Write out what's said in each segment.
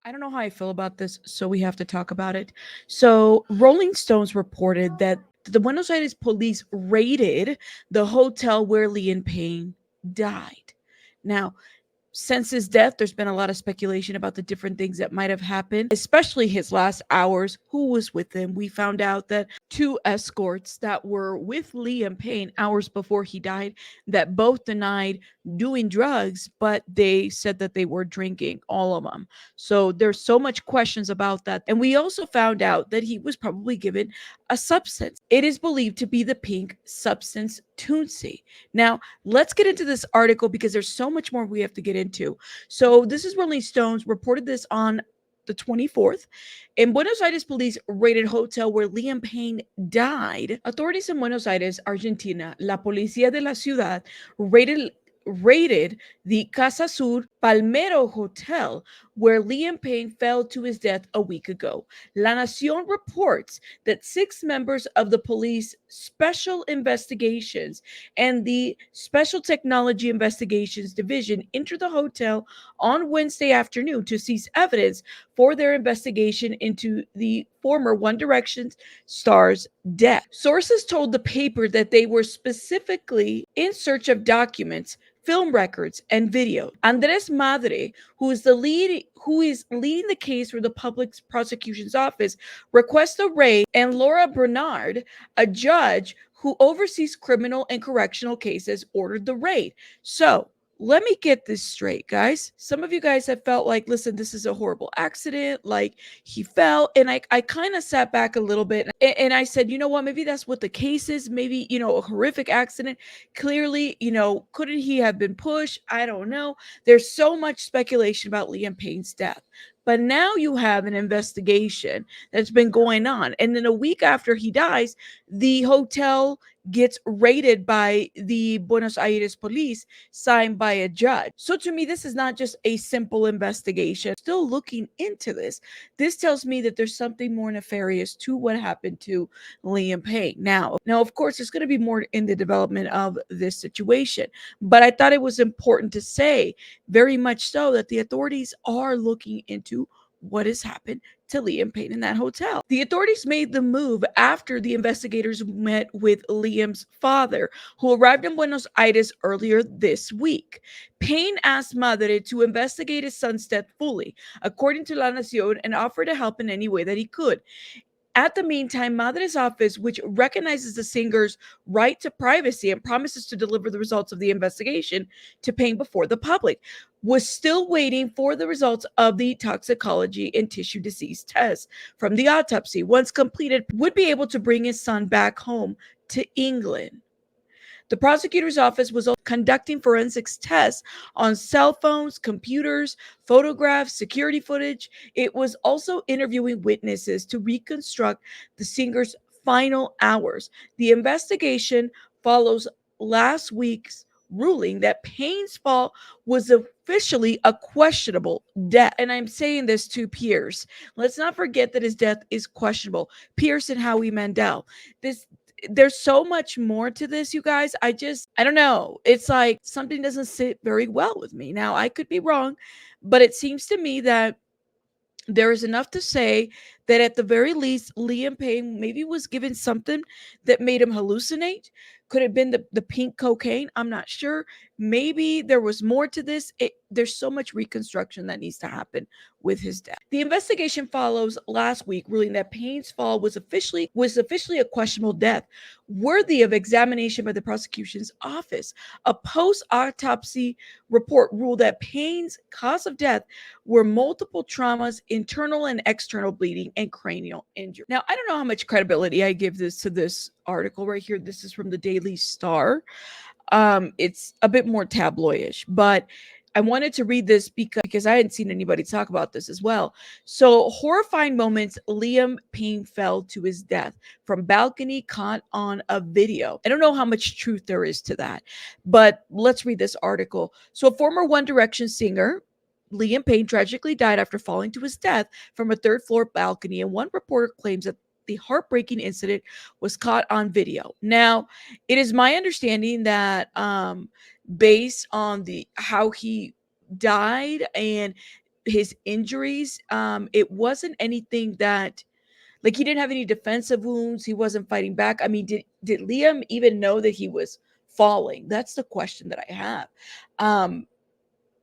I don't know how I feel about this, so we have to talk about it. So, Rolling Stones reported that the Buenos Aires police raided the hotel where Liam Payne died. Now, since his death, there's been a lot of speculation about the different things that might have happened, especially his last hours. Who was with him? We found out that two escorts that were with Liam Payne hours before he died, that both denied doing drugs, but they said that they were drinking, all of them. So there's so much questions about that. And we also found out that he was probably given a substance. It is believed to be the pink substance Tootsie. Now, let's get into this article because there's so much more we have to get into. So, this is Rolling Stones reported this on the 24th. In Buenos Aires, police raided hotel where Liam Payne died. Authorities in Buenos Aires, Argentina, la policía de la ciudad raided the CasaSur Palmero Hotel, where Liam Payne fell to his death a week ago. La Nación reports that 6 members of the police special investigations and the Special Technology Investigations Division entered the hotel on Wednesday afternoon to seize evidence for their investigation into the former One Direction star's death. Sources told the paper that they were specifically in search of documents, film records, and video. Andres Madre, who is leading the case for the public prosecution's office, requests a raid, and Laura Bernard, a judge who oversees criminal and correctional cases, ordered the raid. So, let me get this straight, guys. Some of you guys have felt like, listen, this is a horrible accident. Like he fell. And I kind of sat back a little bit and I said, you know what? Maybe that's what the case is. Maybe, a horrific accident. Clearly, couldn't he have been pushed? I don't know. There's so much speculation about Liam Payne's death. But now you have an investigation that's been going on. And then a week after he dies, the hotel gets raided by the Buenos Aires police, signed by a judge. So to me, this is not just a simple investigation. Still looking into this. This tells me that there's something more nefarious to what happened to Liam Payne. Now, of course, there's going to be more in the development of this situation, but I thought it was important to say, very much so, that the authorities are looking into what has happened to Liam Payne in that hotel. The authorities made the move after the investigators met with Liam's father, who arrived in Buenos Aires earlier this week. Payne asked Madre to investigate his son's death fully, according to La Nación, and offered to help in any way that he could. At the meantime, Madre's office, which recognizes the singer's right to privacy and promises to deliver the results of the investigation to Payne before the public, was still waiting for the results of the toxicology and tissue disease tests from the autopsy. Once completed, would be able to bring his son back home to England. The prosecutor's office was also conducting forensics tests on cell phones, computers, photographs, security footage. It was also interviewing witnesses to reconstruct the singer's final hours. The investigation follows last week's ruling that Payne's fall was officially a questionable death. And I'm saying this to Pierce. Let's not forget that his death is questionable. Pierce and Howie Mandel. There's so much more to this, you guys. I don't know. It's like something doesn't sit very well with me. Now, I could be wrong, but it seems to me that there is enough to say that at the very least, Liam Payne maybe was given something that made him hallucinate. Could have been the pink cocaine. I'm not sure. Maybe there was more to this. There's so much reconstruction that needs to happen with his death. The investigation follows last week, ruling that Payne's fall was officially a questionable death, worthy of examination by the prosecution's office. A post-autopsy report ruled that Payne's cause of death were multiple traumas, internal and external bleeding, and cranial injury. Now, I don't know how much credibility I give this article right here. This is from the Daily Star. It's a bit more tabloidish, but I wanted to read this because I hadn't seen anybody talk about this as well. So, horrifying moments, Liam Payne fell to his death from balcony caught on a video. I don't know how much truth there is to that, but let's read this article. So, a former One Direction singer, Liam Payne, tragically died after falling to his death from a third-floor balcony, and one reporter claims that the heartbreaking incident was caught on video. Now, it is my understanding that based on how he died and his injuries, it wasn't anything that, like, he didn't have any defensive wounds. He wasn't fighting back. I mean, did Liam even know that he was falling? That's the question that I have. Um,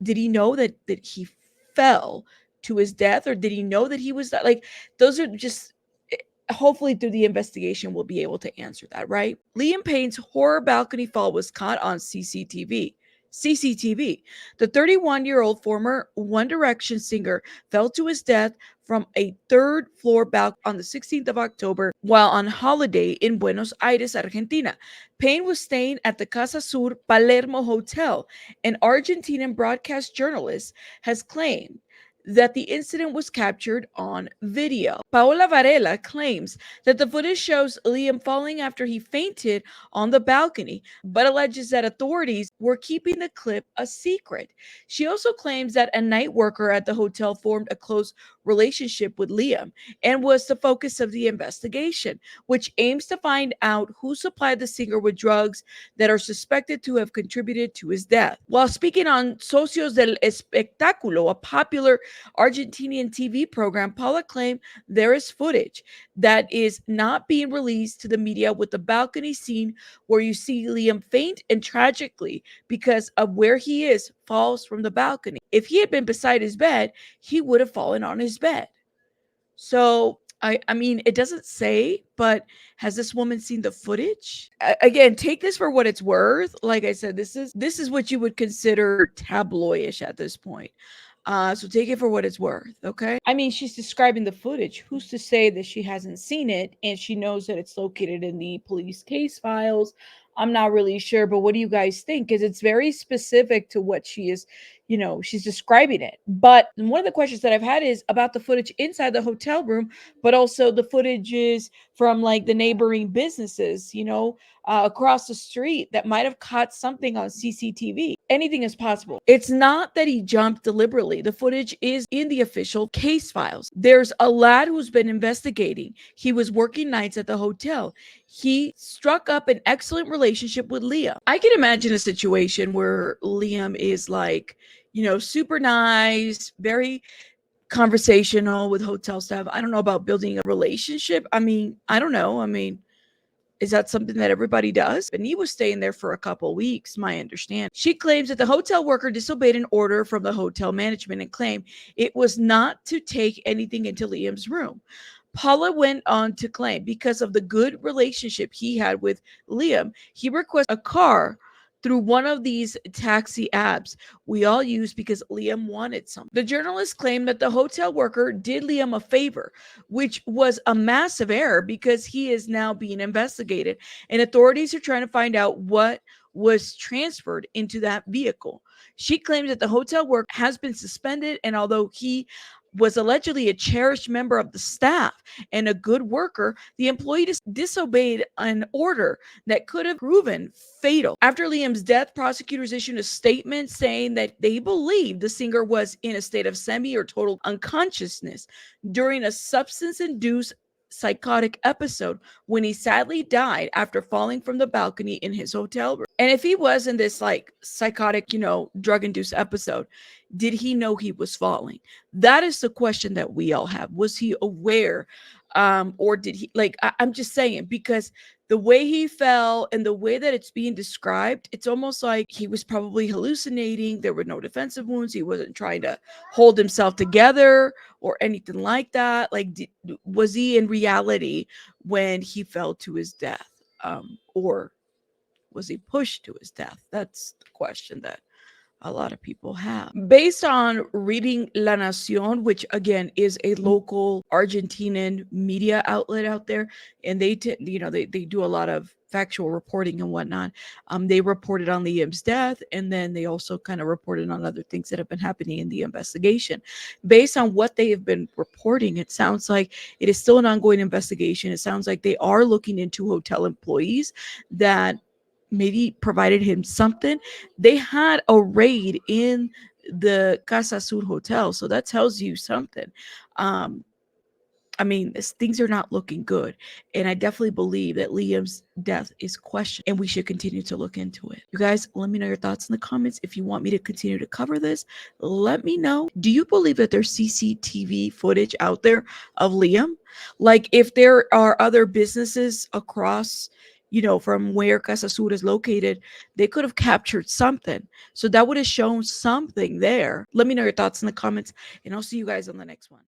did he know that he fell to his death, or did he know that he was like, those are just, hopefully through the investigation we'll be able to answer that, right? Liam Payne's horror balcony fall was caught on CCTV. The 31-year-old former One Direction singer fell to his death from a third floor balcony on the 16th of October while on holiday in Buenos Aires, Argentina. Payne was staying at the CasaSur Palermo Hotel. An Argentinian broadcast journalist has claimed that the incident was captured on video. Paola Varela claims that the footage shows Liam falling after he fainted on the balcony, but alleges that authorities were keeping the clip a secret. She also claims that a night worker at the hotel formed a close relationship with Liam and was the focus of the investigation, which aims to find out who supplied the singer with drugs that are suspected to have contributed to his death. While speaking on Socios del Espectáculo, a popular Argentinian TV program, Paula claimed there is footage that is not being released to the media with the balcony scene where you see Liam faint and tragically, because of where he is, falls from the balcony. If he had been beside his bed, he would have fallen on his bed. So I mean, it doesn't say, but has this woman seen the footage? Again, take this for what it's worth. Like I said, this is what you would consider tabloidish at this point. So take it for what it's worth, okay? I mean, she's describing the footage. Who's to say that she hasn't seen it and she knows that it's located in the police case files? I'm not really sure, but what do you guys think? Because it's very specific to what she is, she's describing it. But one of the questions that I've had is about the footage inside the hotel room, but also the footages from like the neighboring businesses, across the street that might have caught something on CCTV. Anything is possible. It's not that he jumped deliberately. The footage is in the official case files. There's a lad who's been investigating. He was working nights at the hotel. He struck up an excellent relationship with Liam. I can imagine a situation where Liam is like, super nice, very conversational with hotel staff. I don't know about building a relationship. I mean, I don't know. I mean, is that something that everybody does? And he was staying there for a couple weeks, my understanding. She claims that the hotel worker disobeyed an order from the hotel management and claimed it was not to take anything into Liam's room. Paula went on to claim because of the good relationship he had with Liam, he requested a car through one of these taxi apps we all use because Liam wanted some. The journalist claimed that the hotel worker did Liam a favor, which was a massive error because he is now being investigated and authorities are trying to find out what was transferred into that vehicle. She claims that the hotel worker has been suspended, and although he was allegedly a cherished member of the staff and a good worker, the employee disobeyed an order that could have proven fatal. After Liam's death, prosecutors issued a statement saying that they believe the singer was in a state of semi or total unconsciousness during a substance-induced psychotic episode when he sadly died after falling from the balcony in his hotel room. And if he was in this like psychotic, drug-induced episode, did he know he was falling? That is the question that we all have. Was he aware? Or did he, like, I'm just saying, because the way he fell and the way that it's being described, it's almost like he was probably hallucinating. There were no defensive wounds. He wasn't trying to hold himself together or anything like that. Like, was he in reality when he fell to his death? Or was he pushed to his death? That's the question that a lot of people have. Based on reading La Nación, which again is a local Argentinian media outlet out there, and they do a lot of factual reporting and whatnot. They reported on Liam's death, and then they also kind of reported on other things that have been happening in the investigation. Based on what they have been reporting, it sounds like it is still an ongoing investigation. It sounds like they are looking into hotel employees that maybe provided him something. They had a raid in the CasaSur hotel, so that tells you something. Um, I mean, things are not looking good. And I definitely believe that Liam's death is questioned and we should continue to look into it. You guys, let me know your thoughts in the comments. If you want me to continue to cover this, let me know. Do you believe that there's CCTV footage out there of Liam? Like, if there are other businesses across, from where CasaSur is located, they could have captured something. So that would have shown something there. Let me know your thoughts in the comments, and I'll see you guys on the next one.